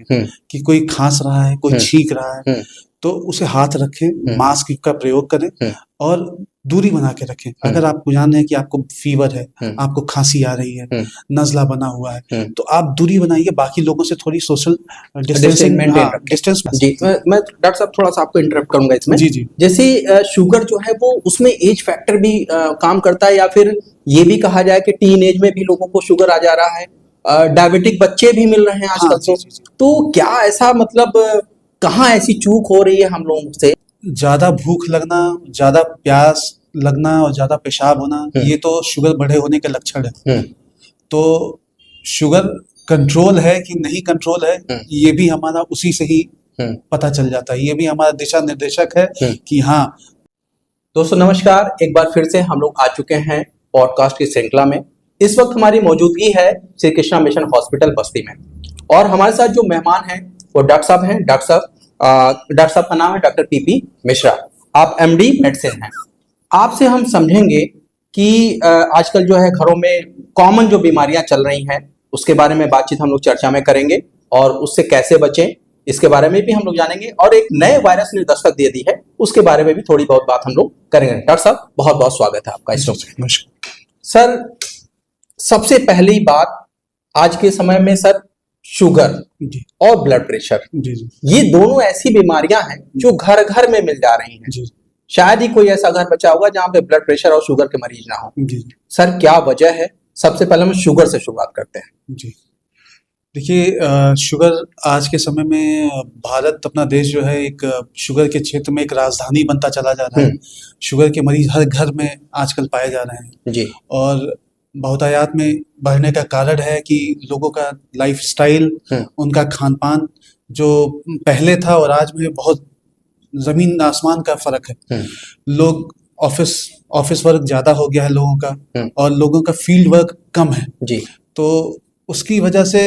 कि कोई खांस रहा है, कोई छींक रहा है, तो उसे हाथ रखें, मास्क का प्रयोग करें और दूरी बना के रखें। अगर आपको जान है कि आपको फीवर है, आपको खांसी आ रही है, नज़ला बना हुआ है, तो आप दूरी बनाइए, बाकी लोगों से थोड़ी सोशल डिस्टेंसिंग डिस्टेंस। जी, मैं डॉक्टर साहब थोड़ा सा आपको इंटरप्ट करूंगा इसमें। जी जी। जैसे शुगर जो है वो उसमें एज फैक्टर भी काम करता है, या फिर ये भी कहा जाए कि टीन एज में भी लोगों को शुगर आ जा रहा है, डायबिटिक बच्चे भी मिल रहे हैं आजकल। तो क्या ऐसा मतलब कहाँ ऐसी चूक हो रही है हम लोगों से? ज्यादा भूख लगना, ज्यादा प्यास लगना और ज्यादा पेशाब होना, ये तो शुगर बढ़े होने के लक्षण है। तो शुगर कंट्रोल है कि नहीं कंट्रोल है, ये भी हमारा उसी से ही पता चल जाता है। ये भी हमारा दिशा निर्देशक है कि हाँ। दोस्तों नमस्कार, एक बार फिर से हम लोग आ चुके हैं पॉडकास्ट की श्रृंखला में। इस वक्त हमारी मौजूदगी है श्री कृष्णा मिशन हॉस्पिटल बस्ती में, और हमारे साथ जो मेहमान हैं वो डॉक्टर साहब हैं। डॉक्टर साहब का नाम है डॉक्टर पीपी मिश्रा। आप एमडी मेडिसिन हैं। आपसे हम समझेंगे कि आजकल जो है घरों में कॉमन जो बीमारियां चल रही हैं उसके बारे में बातचीत हम लोग चर्चा में करेंगे, और उससे कैसे बचें इसके बारे में भी हम लोग जानेंगे, और एक नए वायरस ने दस्तक दे दी है उसके बारे में भी थोड़ी बहुत बात हम लोग करेंगे। डॉक्टर साहब बहुत बहुत स्वागत है आपका इस शो में। सर, सबसे पहली बात, आज के समय में सर शुगर और ब्लड प्रेशर, ये दोनों ऐसी बीमारियां हैं जो घर घर में मिल जा रही हैं। शायद ही कोई ऐसा घर बचा होगा जहां पे ब्लड प्रेशर और शुगर के मरीज ना हो। सर, क्या वजह है? सबसे पहले हम शुगर से शुरुआत करते हैं। जी देखिए, शुगर आज के समय में भारत अपना देश जो है एक शुगर के क्षेत्र में एक राजधानी बनता चला जा रहा है। शुगर के मरीज हर घर में आजकल पाए जा रहे हैं जी। और बहुतायात में बढ़ने का कारण है कि लोगों का लाइफस्टाइल, उनका खान पान जो पहले था और आज में बहुत जमीन आसमान का फर्क है। लोग ऑफिस वर्क ज्यादा हो गया है लोगों का, और लोगों का फील्ड वर्क कम है जी। तो उसकी वजह से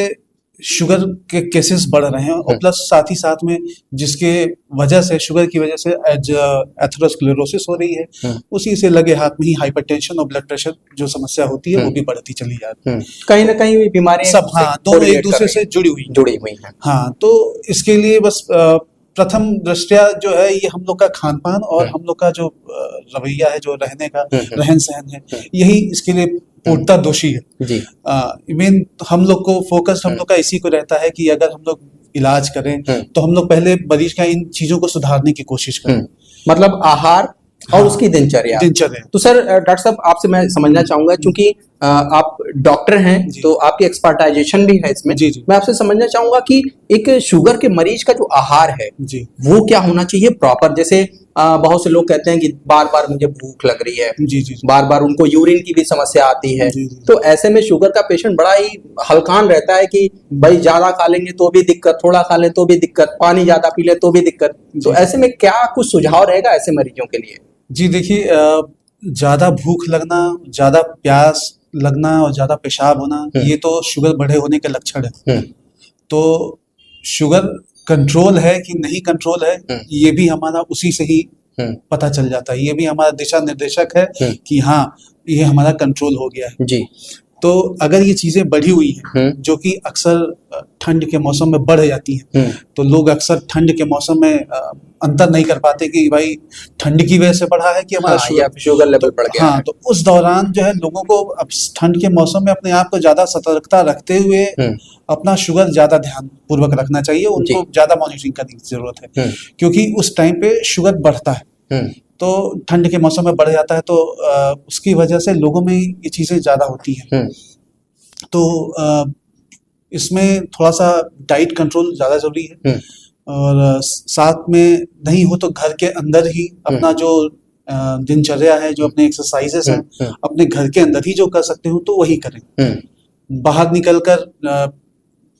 शुगर के केसेस बढ़ रहे हैं, और प्लस साथ ही साथ में जिसके वजह से शुगर की वजह से एथेरोस्क्लेरोसिस हो रही है, उसी से लगे हाथ में ही हाइपरटेंशन और ब्लड प्रेशर जो समस्या होती है वो भी बढ़ती चली जाती है। कहीं ना कहीं बीमारियां सब दोनों एक दूसरे से जुड़ी हुई हैं। हाँ, तो इसके लिए बस प्रथम दृष्टया जो है ये हम लोग का खान पान और हम लोग का जो रवैया है, जो रहने का रहन सहन है, यही इसके लिए पूर्णतः दोषी है जी। मेन हम लोग को फोकस हम लोग का इसी को रहता है कि अगर हम लोग इलाज करें तो हम लोग पहले मरीज का इन चीजों को सुधारने की कोशिश करें, मतलब आहार और उसकी दिनचर्या। तो सर डॉक्टर साहब आपसे मैं समझना चाहूंगा, क्योंकि आप डॉक्टर हैं तो आपकी एक्सपर्टाइजेशन भी है इसमें। मैं आपसे समझना चाहूंगा कि एक शुगर के मरीज का जो आहार है वो क्या होना चाहिए प्रॉपर। जैसे बहुत से लोग कहते हैं कि बार बार मुझे भूख लग रही है, बार बार उनको यूरिन की भी समस्या आती है। तो ऐसे में शुगर का पेशेंट बड़ा ही हलकान रहता है कि भाई ज्यादा खा लेंगे तो भी दिक्कत, थोड़ा खा लें तो भी दिक्कत, पानी ज्यादा पी ले तो भी दिक्कत। तो ऐसे में क्या कुछ सुझाव रहेगा ऐसे मरीजों के लिए? जी देखिए, ज्यादा भूख लगना, ज्यादा प्यास लगना और ज्यादा पेशाब होना, ये तो शुगर बढ़े होने के लक्षण है। तो शुगर कंट्रोल है कि नहीं कंट्रोल है, ये भी हमारा उसी से ही पता चल जाता है। ये भी हमारा दिशा निर्देशक है कि हाँ, ये हमारा कंट्रोल हो गया है जी। तो अगर ये चीजें बढ़ी हुई हैं, जो कि अक्सर ठंड के मौसम में बढ़ जाती हैं, तो लोग अक्सर ठंड के मौसम में अंतर नहीं कर पाते कि भाई ठंड की वजह से बढ़ा है कि हमारा शुगर लेवल बढ़ गया है। तो उस दौरान जो है लोगों को अब ठंड के मौसम में अपने आप को ज्यादा सतर्कता रखते हुए अपना शुगर ज्यादा ध्यान पूर्वक रखना चाहिए। उनको ज्यादा मॉनिटरिंग करने की जरूरत है, क्योंकि उस टाइम पे शुगर बढ़ता है, तो ठंड के मौसम में बढ़ जाता है, तो उसकी वजह से लोगों में ये चीजें ज्यादा होती हैं। तो इसमें थोड़ा सा डाइट कंट्रोल ज्यादा जरूरी है, और साथ में नहीं हो तो घर के अंदर ही अपना जो दिनचर्या है, जो अपने एक्सरसाइजेस हैं, अपने घर के अंदर ही जो कर सकते हो तो वही करें। बाहर निकलकर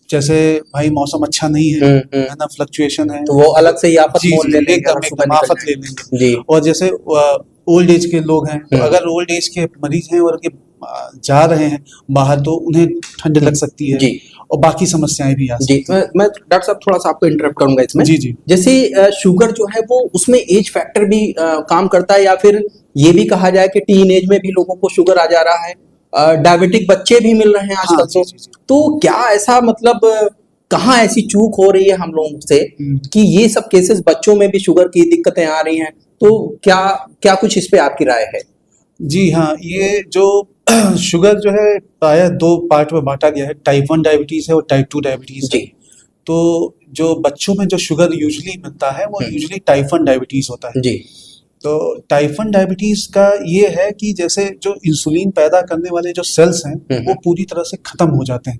जैसे भाई मौसम अच्छा नहीं है ना, फ्लक्चुएशन है, तो वो अलग से ही आफत ले लेंगे, एकदम आफत ले लेंगे। और जैसे ओल्ड एज के लोग हैं, तो अगर ओल्ड एज के मरीज हैं और जा रहे हैं बाहर, तो उन्हें ठंड लग सकती है और बाकी समस्याएं भी आ सकती हैं। मैं डॉक्टर साहब थोड़ा सा आपको इंटरप्ट करूंगा इसमें। जी। जैसे शुगर जो है वो उसमें एज फैक्टर भी काम करता है, या फिर ये भी कहा जाए कि टीन एज में भी लोगों को शुगर आ जा रहा है, डायबिटिक बच्चे भी मिल रहे हैं आजकल। तो क्या ऐसा मतलब कहाँ ऐसी चूक हो रही है हम लोगों से कि ये सब केसेस बच्चों में भी शुगर की दिक्कतें आ रही हैं? तो क्या क्या कुछ इस पे आपकी राय है? जी हाँ, ये जो शुगर जो है प्रायः दो पार्ट में बांटा गया है, टाइप 1 डायबिटीज है और टाइप 2 डायबिटीज है। जी। तो जो बच्चों में जो शुगर यूजुअली मिलता है वो यूजुअली टाइप 1 डायबिटीज होता है। जी। तो टाइप 1 डायबिटीज का ये है कि जैसे जो इंसुलिन पैदा करने वाले जो सेल्स हैं वो पूरी तरह से खत्म हो जाते हैं।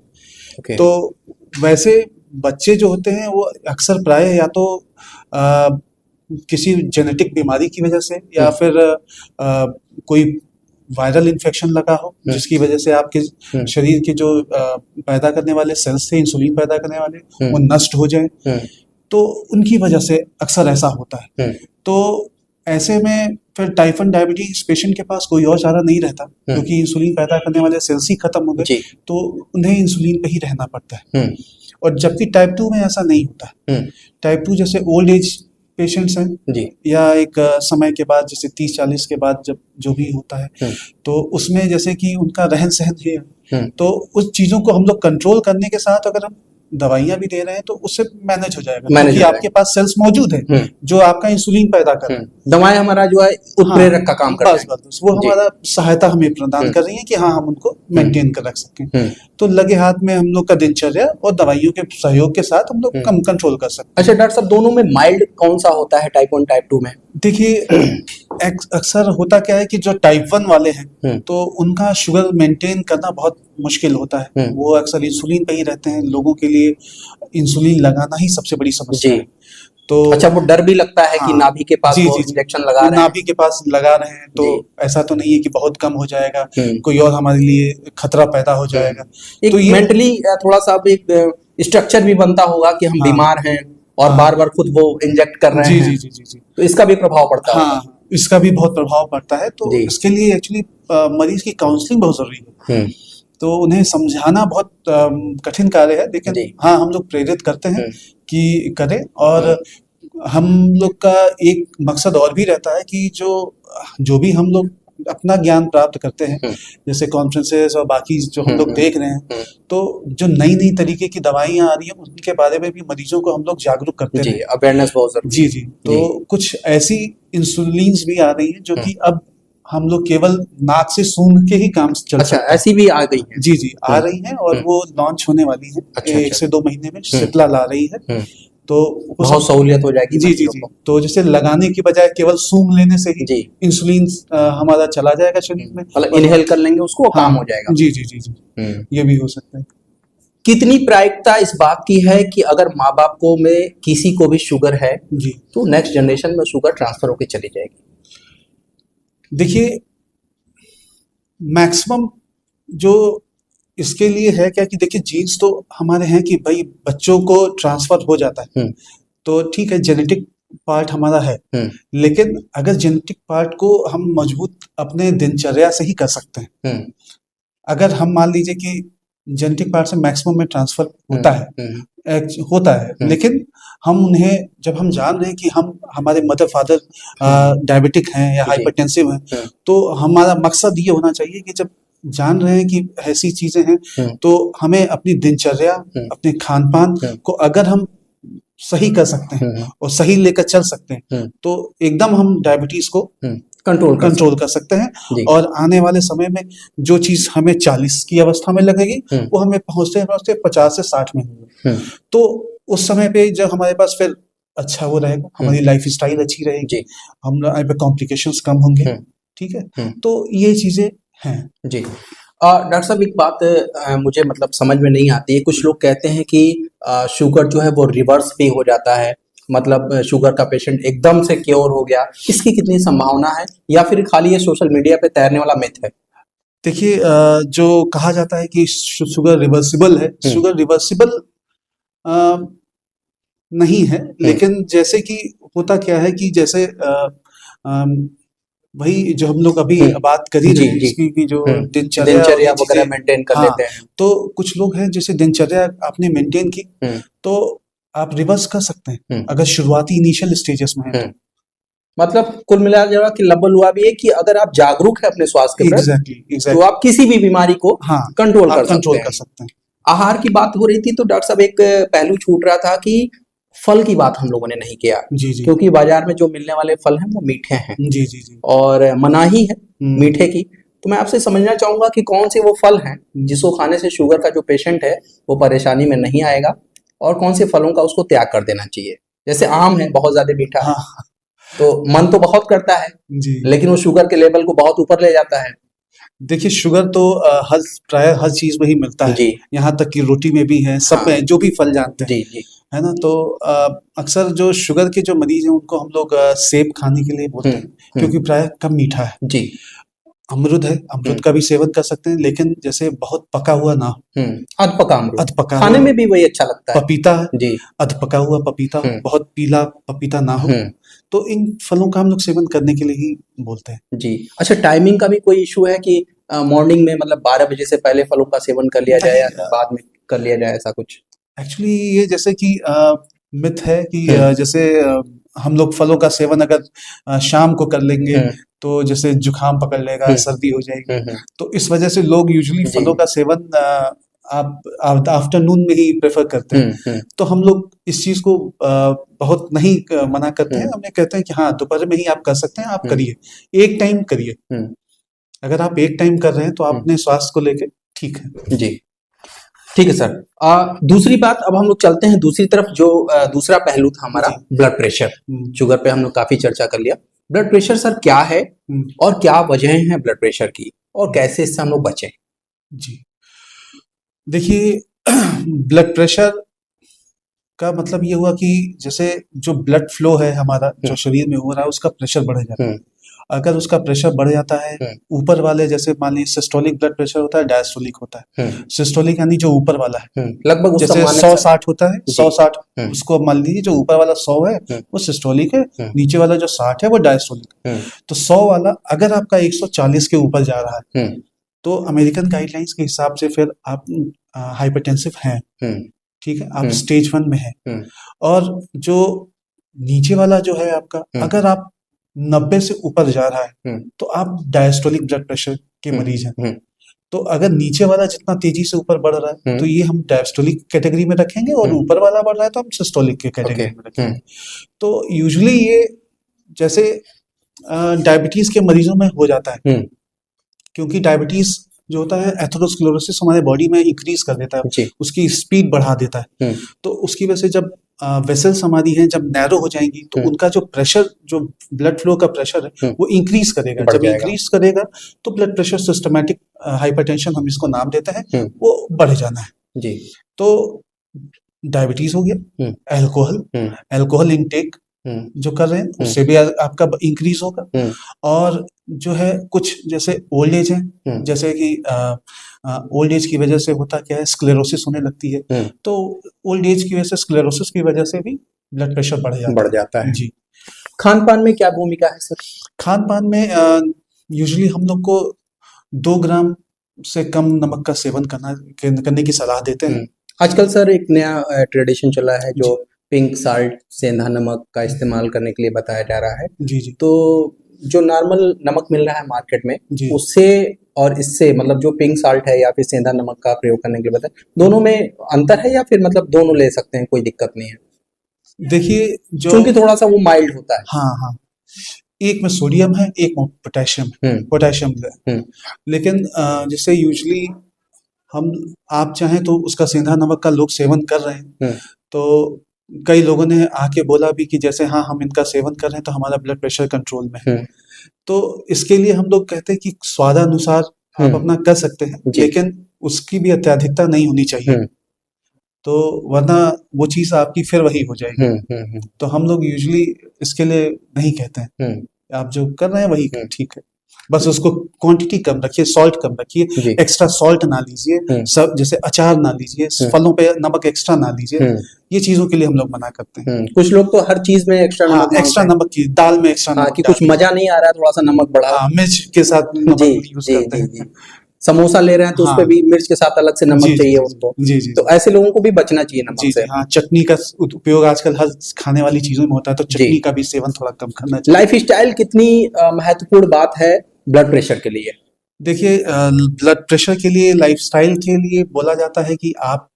Okay. तो वैसे बच्चे जो होते हैं वो अक्सर प्राय या तो किसी जेनेटिक बीमारी की वजह से या फिर कोई वायरल इन्फेक्शन लगा हो जिसकी वजह से आपके शरीर के जो पैदा करने वाले सेल्स थे, इंसुलिन पैदा करने वाले, वो नष्ट हो जाएं, तो उनकी वजह से अक्सर ऐसा होता है। तो ऐसे में फिर टाइप 1 डायबिटीज पेशेंट के पास कोई और चारा नहीं रहता, क्योंकि इंसुलिन पैदा करने वाले सेल्स ही खत्म हो गए, तो उन्हें इंसुलिन पे ही रहना पड़ता है। और जबकि टाइप 2 में ऐसा नहीं होता। टाइप 2 जैसे ओल्ड एज पेशेंट्स हैं या एक समय के बाद, जैसे 30-40 के बाद जब जो भी होता है, तो उसमें जैसे कि उनका रहन सहन है, तो उस चीजों को हम लोग कंट्रोल करने के साथ अगर हम दवाइयां भी दे रहे हैं तो उससे मैनेज हो जाएगा, क्योंकि आपके पास सेल्स मौजूद है जो आपका इंसुलिन पैदा कर रहे हैं। दवाएं हमारा जो है उत्प्रेरक का काम करती हैं। बस वो हमारा सहायता हमें प्रदान कर रही है कि हाँ हम उनको मेंटेन कर रख सकें। तो लगे हाथ में हम लोग का दिनचर्या और दवाइयों के सहयोग के साथ हम लोग कम कंट्रोल कर सकते हैं। अच्छा डॉक्टर साहब, दोनों में माइल्ड कौन सा होता है, टाइप 1 टाइप 2 में? देखिए, अक्सर होता क्या है कि जो टाइप 1 वाले हैं तो उनका शुगर मेंटेन करना बहुत मुश्किल होता है। वो अक्सर इंसुलिन पे ही रहते हैं। लोगों के लिए इंसुलिन लगाना ही सबसे बड़ी समस्या है। तो अच्छा, वो डर भी लगता है कि नाभि के पास वो इंजेक्शन लगा रहे हैं, नाभि के पास लगा रहे हैं, तो ऐसा तो नहीं है कि बहुत कम हो जाएगा, कोई और हमारे लिए खतरा पैदा हो जाएगा। तो ये मेंटली थोड़ा सा एक स्ट्रक्चर भी बनता होगा कि हम बीमार हैं और बार बार खुद वो इंजेक्ट कर रहे हैं। जी। तो इसका भी प्रभाव पड़ता है। हाँ, इसका भी बहुत प्रभाव पड़ता है। तो इसके लिए एक्चुअली मरीज की काउंसलिंग बहुत जरूरी है। तो उन्हें समझाना बहुत कठिन कार्य है, लेकिन हाँ हम लोग प्रेरित करते हैं कि करें। और हम लोग का एक मकसद और भी रहता है कि जो भी हम लोग अपना ज्ञान प्राप्त करते हैं, जैसे कॉन्फ्रेंसेस और बाकी जो हम लोग देख रहे हैं, तो जो नई नई तरीके की दवाइयां आ रही हैं उनके बारे में भी मरीजों को हम लोग जागरूक करते हैं। अवेयरनेस बहुत जरूरी। जी। तो कुछ ऐसी इंसुलिन भी आ रही है जो कि अब हम लोग केवल नाक से सूंघ के ही काम चल सकते हैं। ऐसी भी आ गई है? जी आ रही है और वो लॉन्च होने वाली है 1 से 2 महीने में। सिप्ला ला रही है, तो बहुत सहूलियत हो जाएगी। जी। तो जैसे लगाने की बजाय केवल सूंघ लेने से ही इंसुलिन हमारा चला जाएगा शरीर में, मतलब इनहेल कर लेंगे उसको, काम हो जाएगा। जी। ये भी हो सकता है। कितनी प्रायिकता इस बात की है कि अगर माँ बाप को में किसी को भी शुगर है तो नेक्स्ट जनरेशन में शुगर ट्रांसफर होकर चली जाएगी? देखिए, मैक्सिमम जो इसके लिए है क्या कि देखिए, जीन्स तो हमारे हैं कि भाई बच्चों को ट्रांसफर हो जाता है, तो ठीक है, जेनेटिक पार्ट हमारा है, लेकिन अगर जेनेटिक पार्ट को हम मजबूत अपने दिनचर्या से ही कर सकते हैं। अगर हम मान लीजिए कि जेनेटिक पार्ट से मैक्सिमम में ट्रांसफर होता है, लेकिन हम उन्हें, जब हम जान रहे हैं कि हमारे मदर फादर डायबिटिक हैं या हाइपरटेंसिव हैं, तो हमारा मकसद ये होना चाहिए कि जब जान रहे हैं कि ऐसी चीजें हैं, तो हमें अपनी दिनचर्या, अपने खान पान को अगर हम सही कर सकते हैं और सही लेकर चल सकते हैं, तो एकदम हम डायबिटीज को कंट्रोल कर सकते हैं। और आने वाले समय में जो चीज हमें 40 की अवस्था में लगेगी, वो हमें पहुंचते पहुंचते 50 से 60 में होगी। तो उस समय पे जब हमारे पास फिर अच्छा वो रहेगा, हमारी लाइफ स्टाइल अच्छी रहेगी, हमारे पे कॉम्प्लिकेशंस कम होंगे। ठीक है, तो ये चीजें हैं। जी डॉक्टर साहब, एक बात मुझे मतलब समझ में नहीं आती है। कुछ लोग कहते हैं कि शुगर जो है वो रिवर्स भी हो जाता है, मतलब शुगर का पेशेंट एकदम से क्योर हो गया। इसकी कितनी संभावना है, या फिर खाली ये सोशल मीडिया पे तैरने वाला मिथ है? देखिए, जो कहा जाता है कि शुगर रिवर्सिबल है, शुगर रिवर्सिबल नहीं है। लेकिन जैसे कि होता क्या है कि जैसे वही जो हम लोग अभी बात कर ही रहे हैं, इसकी जो दिनचर्या वगैरह मेंटेन कर लेते हैं, तो कुछ लोग हैं जैसे दिनचर्या आपने मेंटेन की, तो आप रिवर्स कर सकते हैं अगर शुरुआती इनिशियल स्टेजेस में है। मतलब कुल मिला जुला के लब्बल हुआ भी है कि अगर आप जागरूक है अपने स्वास्थ्य के प्रति, एग्जैक्टली तो आप किसी भी बीमारी को कंट्रोल कर सकते हैं। आहार की बात हो रही थी तो डॉक्टर साहब एक पहलू छूट रहा था कि फल की बात हम लोगों ने नहीं किया, जी जी क्योंकि बाजार में जो मिलने वाले फल हैं वो मीठे हैं जी जी जी और मनाही है मीठे की। तो मैं आपसे समझना चाहूंगा कि कौन से वो फल हैं जिसको खाने से शुगर का जो पेशेंट है वो परेशानी में नहीं आएगा, और कौन से फलों का उसको त्याग कर देना चाहिए। जैसे आम है, बहुत ज्यादा मीठा है, हाँ तो मन तो बहुत करता है जी। लेकिन वो शुगर के लेवल को बहुत ऊपर ले जाता है। देखिए शुगर तो हर प्राय हर चीज में ही मिलता है, जी यहाँ तक कि रोटी में भी है, सब हाँ में है, जो भी फल जानते हैं, जी जी है ना। तो अक्सर जो शुगर के जो मरीज हैं उनको हम लोग सेब खाने के लिए बोलते हैं, क्योंकि प्राय कम मीठा है। जी अमरुद है, अमरुद का भी सेवन कर सकते हैं, लेकिन जैसे बहुत पका हुआ ना हो, अधपका अमरूद अधपका खाने हुआ। में भी वही अच्छा लगता है। पपीता है, जी अधपका हुआ पपीता हो, बहुत पीला पपीता ना हो, तो इन फलों का हम लोग सेवन करने के लिए ही बोलते हैं। जी। अच्छा, टाइमिंग का भी कोई इशू है कि मॉर्निंग में मतलब 12 बजे से पहले फलों का सेवन कर लिया जाए या नहीं, बाद में कर लिया जाए, ऐसा कुछ? एक्चुअली ये जैसे कि मिथ है कि जैसे हम लोग फलों का सेवन अगर शाम को कर लेंगे तो जैसे जुकाम पकड़ लेगा, सर्दी हो जाएगी, तो इस वजह से लोग यूजुअली जी फलों का सेवन आप आफ्टरनून में ही प्रेफर करते हैं। तो हम लोग इस चीज को बहुत नहीं मना करते हैं, हमें कहते हैं कि हाँ दोपहर में ही आप कर सकते हैं, आप करिए, एक टाइम करिए। अगर आप एक टाइम कर रहे हैं तो आप अपने स्वास्थ्य को लेके ठीक है। जी ठीक है सर। दूसरी बात, अब हम लोग चलते हैं दूसरी तरफ, जो दूसरा पहलू था हमारा ब्लड प्रेशर। शुगर पे हम लोग काफी चर्चा कर लिया। ब्लड प्रेशर सर क्या है और क्या वजह है ब्लड प्रेशर की, और कैसे इससे हम लोग बचें? जी देखिए ब्लड प्रेशर का मतलब ये हुआ कि जैसे जो ब्लड फ्लो है हमारा जो शरीर में हो रहा है उसका प्रेशर बढ़ जाता है। अगर उसका प्रेशर बढ़ जाता है ऊपर वाले, जैसे मान लीजिए सिस्टोलिक ब्लड प्रेशर होता है, डायस्टोलिक होता है। सिस्टोलिक यानी जो ऊपर वाला है, लगभग जैसे 100-60 होता है, 100-60 उसको मान लीजिए जो ऊपर वाला 100 है वो सिस्टोलिक है, नीचे वाला जो 60 है वो डायस्टोलिक। तो 100 वाला अगर आपका 140 के ऊपर जा रहा है तो अमेरिकन गाइडलाइंस के हिसाब से फिर आप हाइपरटेंसिव हैं, ठीक है, आप स्टेज 1 में है। और जो नीचे वाला जो है आपका, अगर आप 90 से ऊपर जा रहा है तो आप डायस्टोलिक ब्लड प्रेशर के मरीज हैं। तो अगर नीचे वाला जितना तेजी से ऊपर बढ़ रहा है तो ये हम डायस्टोलिक कैटेगरी में रखेंगे, और ऊपर वाला बढ़ रहा है तो हम सिस्टोलिक के कैटेगरी में रखेंगे। तो यूजुअली ये जैसे डायबिटीज के मरीजों में हो जाता है, क्योंकि डायबिटीज जो होता है एथेरोस्क्लेरोसिस हमारे बॉडी में इंक्रीज कर देता है, उसकी स्पीड बढ़ा देता है। तो उसकी वजह से जब वेसल्स हमारी हैं जब नैरो हो जाएंगी तो उनका जो प्रेशर, जो ब्लड फ्लो का प्रेशर है वो इंक्रीज करेगा। जब इंक्रीज करेगा तो ब्लड प्रेशर, सिस्टमैटिक हाइपरटेंशन हम इसको नाम देते हैं, वो बढ़ जाना है जी। तो डायबिटीज हो गया, अल्कोहल इंटेक जो कर रहे हैं उससे भी आपका इंक्रीज होगा। और जो है कुछ जैसे ओल्ड एज है, जैसे कि ओल्ड एज की वजह से होता क्या है, स्क्लेरोसिस होने लगती है। तो ओल्ड एज की वजह से, स्क्लेरोसिस की वजह से भी ब्लड प्रेशर बढ़ जाता है जी। खान पान में क्या भूमिका है सर? खान पान में यूजुअली हम लोग को 2 ग्राम से कम नमक का सेवन करने की सलाह देते हैं। आजकल सर एक नया ट्रेडिशन चला है जो पिंक साल्ट, सेंधा नमक का इस्तेमाल करने के लिए बताया जा रहा है। जी जी। तो जो नॉर्मल नमक मिल रहा है मार्केट में उससे और इससे, मतलब जो पिंक साल्ट है या फिर सेंधा नमक का प्रयोग करने के लिए बताया, दोनों में अंतर है या फिर मतलब दोनों ले सकते हैं, कोई दिक्कत नहीं है? देखिए जो क्योंकि थोड़ा सा वो माइल्ड होता है। हाँ, एक में सोडियम है, एक में पोटेशियम है। लेकिन जैसे यूजुअली आप चाहें तो उसका सेंधा नमक का लोग सेवन कर रहे हैं, तो कई लोगों ने आके बोला भी कि जैसे हाँ हम इनका सेवन कर रहे हैं तो हमारा ब्लड प्रेशर कंट्रोल में है। तो इसके लिए हम लोग कहते हैं कि स्वादानुसार आप अपना कर सकते हैं, लेकिन उसकी भी अत्यधिकता नहीं होनी चाहिए, तो वरना वो चीज आपकी फिर वही हो जाएगी। तो हम लोग यूजुअली इसके लिए नहीं कहते हैं, आप जो कर रहे हैं वही ठीक है, बस उसको क्वांटिटी कम रखिए, सॉल्ट कम रखिए, एक्स्ट्रा सॉल्ट ना लीजिए, सब जैसे अचार ना लीजिए, फलों पे नमक एक्स्ट्रा ना लीजिए, ये चीजों के लिए हम लोग मना करते हैं। कुछ लोग तो हर चीज में एक्स्ट्रा नमक की, दाल में एक्स्ट्रा नमक, कि कुछ मजा नहीं आ रहा है थोड़ा सा नमक बढ़ा, मिर्च के साथ नमक यूज करते हैं। समोसा ले रहे हैं तो उसपे भी मिर्च के साथ अलग से नमक चाहिए उनको। तो ऐसे लोगों को भी बचना चाहिए नमक से। हाँ, चटनी का उपयोग आजकल हर खाने वाली चीजों में होता है, तो चटनी का भी सेवन थोड़ा कम करना चाहिए। लाइफ स्टाइल कितनी महत्वपूर्ण बात है ब्लड प्रेशर के लिए? देखिए, ब्लड प्रेशर के लिए, लाइफस्टाइल के लिए बोला जाता है कि आप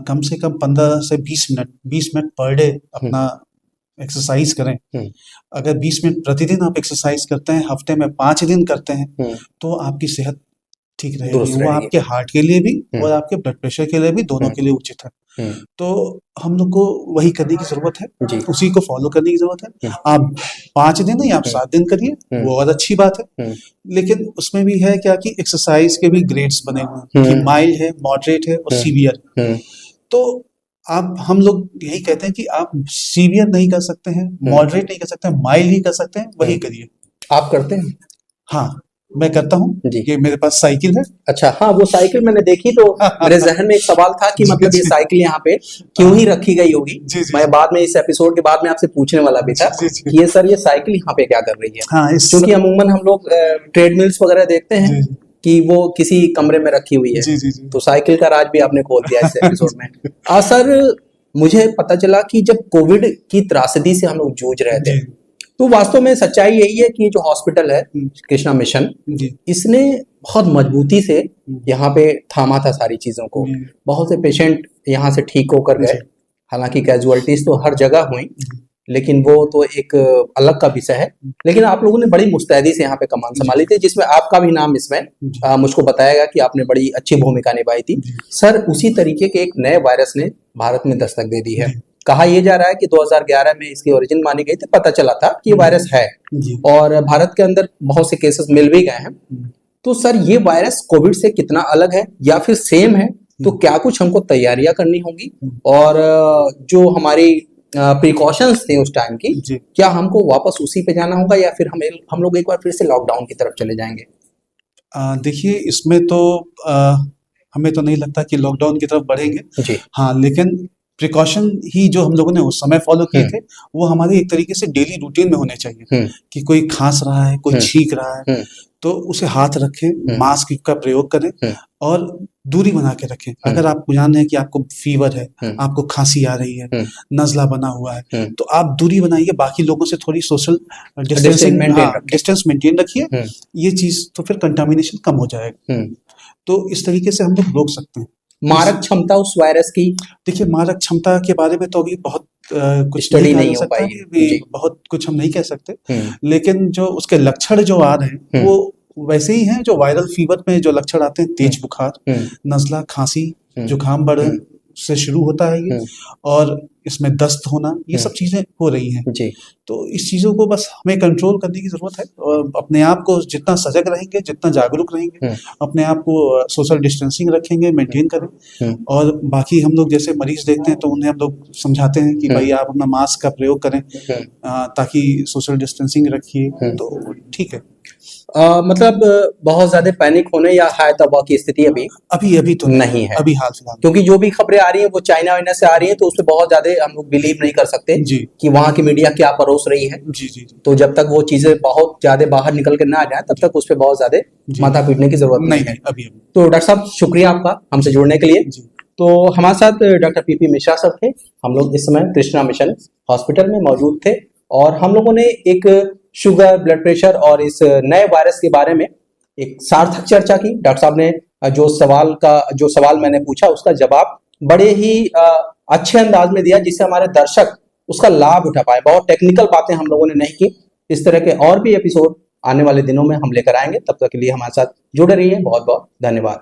कम से कम 15 से 20 मिनट पर डे अपना एक्सरसाइज करें। अगर 20 मिनट प्रतिदिन आप एक्सरसाइज करते हैं, हफ्ते में 5 दिन करते हैं, तो आपकी सेहत ठीक रहेगी। वो आपके हार्ट के लिए भी और आपके ब्लड प्रेशर के लिए भी, दोनों के लिए उचित है। तो हम लोग को वही करने की जरूरत है, उसी को फॉलो करने की जरूरत है। आप 5 दिन नहीं, आप 7 दिन करिए, वो और अच्छी बात है। लेकिन उसमें भी है क्या कि एक्सरसाइज के भी ग्रेड्स बने हुए हैं कि माइल्ड है, मॉडरेट है और सीवियर। तो हम लोग यही कहते हैं कि आप सीवियर नहीं कर सकते हैं, मॉडरेट नहीं कर सकते हैं, माइल्ड ही कर सकते हैं, वही करिए। आप करते हैं? हाँ, मैं करता हूँ जी। ये मेरे पास साइकिल है। अच्छा, हाँ, वो साइकिल मैंने देखी तो मेरे जहन में एक सवाल था कि मतलब ये साइकिल यहाँ पे क्यों ही रखी गई होगी। मैं बाद में इस एपिसोड के बाद में आपसे पूछने वाला भी था कि ये सर ये साइकिल यहाँ पे क्या कर रही है। हाँ, क्योंकि अमूमन हम लोग ट्रेडमिल्स वगैरह देखते हैं कि वो किसी कमरे में रखी हुई है। तो साइकिल का राज भी आपने खोल दिया इस एपिसोड में। सर, मुझे पता चला कि जब कोविड की त्रासदी से हम लोग जूझ रहे थे, तो वास्तव में सच्चाई यही है कि जो हॉस्पिटल है कृष्णा मिशन, इसने बहुत मजबूती से यहाँ पे थामा था सारी चीजों को। बहुत से पेशेंट यहाँ से ठीक होकर गए। हालांकि कैजुअलिटीज तो हर जगह हुई, लेकिन वो तो एक अलग का विषय है। लेकिन आप लोगों ने बड़ी मुस्तैदी से यहाँ पे कमान संभाली थी, जिसमें आपका भी नाम इसमें मुझको बताएगा कि आपने बड़ी अच्छी भूमिका निभाई थी। सर, उसी तरीके के एक नए वायरस ने भारत में दस्तक दे दी है। कहा यह जा रहा है कि 2011 में इसकी ओरिजिन मानी गई थी, पता चला था कि वायरस है और भारत के अंदर बहुत से केसेस मिल भी गए हैं। तो सर, ये वायरस कोविड से कितना अलग है या फिर सेम है? तो क्या कुछ हमको तैयारियां करनी होंगी और जो हमारी प्रिकॉशंस थे उस टाइम की, क्या हमको वापस उसी पे जाना होगा या फिर हम लोग एक बार फिर से लॉकडाउन की तरफ चले जाएंगे? देखिए, इसमें तो हमें तो नहीं लगता कि लॉकडाउन की तरफ बढ़ेंगे। हाँ, लेकिन प्रिकॉशन ही जो हम लोगों ने उस समय फॉलो किए थे, वो हमारे एक तरीके से डेली रूटीन में होने चाहिए। कि कोई खांस रहा है, कोई छींक रहा है, तो उसे हाथ रखें, मास्क का प्रयोग करें और दूरी बना के रखें। अगर आपको जान है कि आपको फीवर है, आपको खांसी आ रही है, नजला बना हुआ है, तो आप दूरी बनाइए, बाकी लोगों से थोड़ी सोशल डिस्टेंस मेंटेन रखिए। ये चीज तो फिर कंटामिनेशन कम हो जाएगा। तो इस तरीके से हम लोग रोक सकते हैं। मारक क्षमता उस वायरस की, देखिए, मारक क्षमता के बारे में तो अभी बहुत कुछ स्टडी नहीं हो पाई, बहुत कुछ हम नहीं कह सकते। लेकिन जो उसके लक्षण जो आ रहे हैं वो वैसे ही हैं जो वायरल फीवर में जो लक्षण आते हैं, तेज बुखार, नजला, खांसी, जुकाम बढ़ से शुरू होता है ये, और इसमें दस्त होना, ये सब चीजें हो रही हैं जी। तो इस चीजों को बस हमें कंट्रोल करने की जरूरत है और अपने आप को जितना सजग रहेंगे, जितना जागरूक रहेंगे, अपने आप को सोशल डिस्टेंसिंग रखेंगे, मेंटेन करें। और बाकी हम लोग जैसे मरीज देखते हैं तो उन्हें हम लोग समझाते हैं कि भाई आप अपना मास्क का प्रयोग करें, ताकि सोशल डिस्टेंसिंग रखिए, तो ठीक है। मतलब बहुत ज्यादा पैनिक होने या हाय तबाह की स्थिति अभी तो नहीं है, अभी हाल फिलहाल, क्योंकि जो भी खबरें आ रही हैं वो चाइना वाइना से आ रही हैं, तो उसमें बहुत ज्यादा हम लोग बिलीव नहीं कर सकते कि वहां की मीडिया क्या परोस रही है। जी। तो जब तक वो चीजें बहुत ज्यादा बाहर निकल के ना आ जाए, तब तक उस पर बहुत ज्यादा माथा पीटने की जरूरत नहीं है अभी। तो डॉक्टर साहब, शुक्रिया आपका हमसे जुड़ने के लिए। तो हमारे साथ डॉक्टर पीपी मिश्रा सर थे। हम लोग इस समय कृष्णा मिशन हॉस्पिटल में मौजूद थे और हम लोगों ने एक शुगर, ब्लड प्रेशर और इस नए वायरस के बारे में एक सार्थक चर्चा की। डॉक्टर साहब ने जो सवाल मैंने पूछा उसका जवाब बड़े ही अच्छे अंदाज में दिया, जिससे हमारे दर्शक उसका लाभ उठा पाए। बहुत टेक्निकल बातें हम लोगों ने नहीं की। इस तरह के और भी एपिसोड आने वाले दिनों में हम लेकर आएंगे। तब तक के लिए हमारे साथ जुड़े रहिए। बहुत बहुत धन्यवाद।